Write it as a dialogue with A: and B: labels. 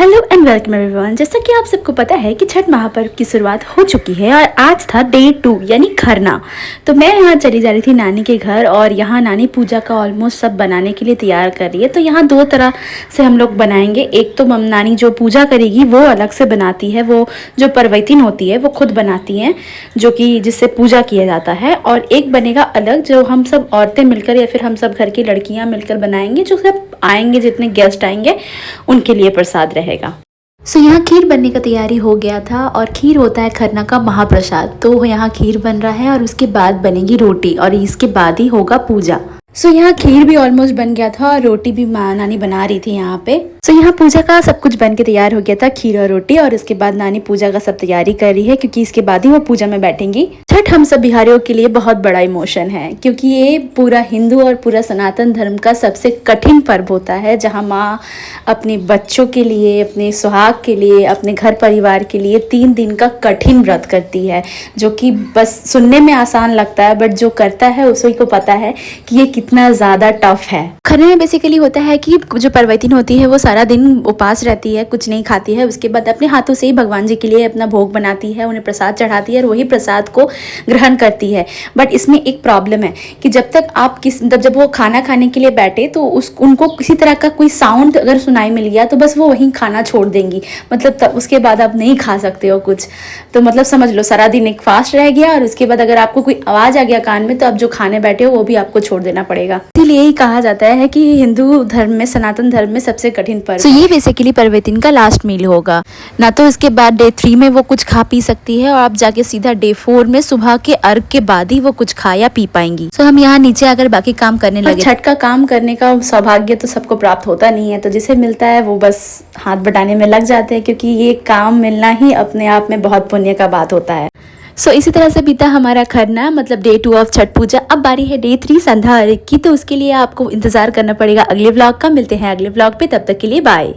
A: Hello and welcome everyone. जैसा कि आप सबको पता है कि छठ महापर्व की शुरुआत हो चुकी है और आज था डे 2 यानी खरना। तो मैं यहाँ चली जा रही थी नानी के घर और यहाँ नानी पूजा का ऑलमोस्ट सब बनाने के लिए तैयार कर रही है। तो यहाँ दो तरह से हम लोग बनाएंगे। एक तो नानी जो पूजा करेगी वो अलग से बनाती है, वो जो परवैतिन होती है वो खुद बनाती हैं, जो कि जिससे पूजा किया जाता है। और एक बनेगा अलग जो हम सब औरतें मिलकर या फिर हम सब घर की लड़कियाँ मिलकर बनाएंगे, जो सब आएंगे, जितने गेस्ट आएंगे उनके लिए प्रसाद रहेगा। यहाँ खीर बनने का तैयारी हो गया था और खीर होता है खरना का महाप्रसाद। तो यहाँ खीर बन रहा है और उसके बाद बनेगी रोटी और इसके बाद ही होगा पूजा। यहाँ खीर भी ऑलमोस्ट बन गया था और रोटी भी नानी बना रही थी यहाँ पे। यहाँ पूजा का सब कुछ बन के तैयार हो गया था, खीर और रोटी। और इसके बाद नानी पूजा का सब तैयारी कर रही है क्योंकि इसके बाद ही वो पूजा में बैठेंगी। छठ हम सब बिहारियों के लिए बहुत बड़ा इमोशन है क्योंकि ये पूरा हिंदू और पूरा सनातन धर्म का सबसे कठिन पर्व होता है, जहाँ माँ अपने बच्चों के लिए, अपने सुहाग के लिए, अपने घर परिवार के लिए 3 दिन का कठिन व्रत करती है, जो कि बस सुनने में आसान लगता है बट जो करता है उसी को पता है कि ये कितना ज़्यादा टफ है। खरने में बेसिकली होता है कि जो परवैतिन होती है वो सारा दिन उपास रहती है, कुछ नहीं खाती है। उसके बाद अपने हाथों से ही भगवान जी के लिए अपना भोग बनाती है, उन्हें प्रसाद चढ़ाती है और वही प्रसाद को ग्रहण करती है। बट इसमें एक प्रॉब्लम है कि जब तक आप जब वो खाना खाने के लिए बैठे तो उनको किसी तरह का कोई साउंड अगर सुनाई मिल गया तो बस वो वहीं खाना छोड़ देंगी, मतलब उसके बाद आप नहीं खा सकते हो कुछ। तो मतलब समझ लो सारा दिन एक फास्ट रह गया और उसके बाद अगर आपको कोई आवाज़ आ गया कान में तो आप जो खाने बैठे हो वो भी आपको छोड़ देना पड़ेगा। इसीलिए ही कहा जाता है कि हिंदू धर्म में, सनातन धर्म में सबसे कठिन पर्व। ये बेसिकली परवैतिन का लास्ट मील होगा ना। तो इसके बाद डे 3 में वो कुछ खा पी सकती है और आप जाके सीधा डे 4 में सुबह के अर्घ के बाद ही वो कुछ खा या पी पाएंगी। हम यहाँ नीचे आकर बाकी काम करने लगे। छठ का काम करने का सौभाग्य तो सबको प्राप्त होता नहीं है, तो जिसे मिलता है वो बस हाथ बटाने में लग जाते हैं क्योंकि ये काम मिलना ही अपने आप में बहुत पुण्य का बात होता है। इसी तरह से बीता हमारा खरना, मतलब डे 2 ऑफ छठ पूजा। अब बारी है डे 3 संध्या अर्घ की, तो उसके लिए आपको इंतजार करना पड़ेगा अगले व्लॉग का। मिलते हैं अगले व्लॉग पे, तब तक के लिए बाय।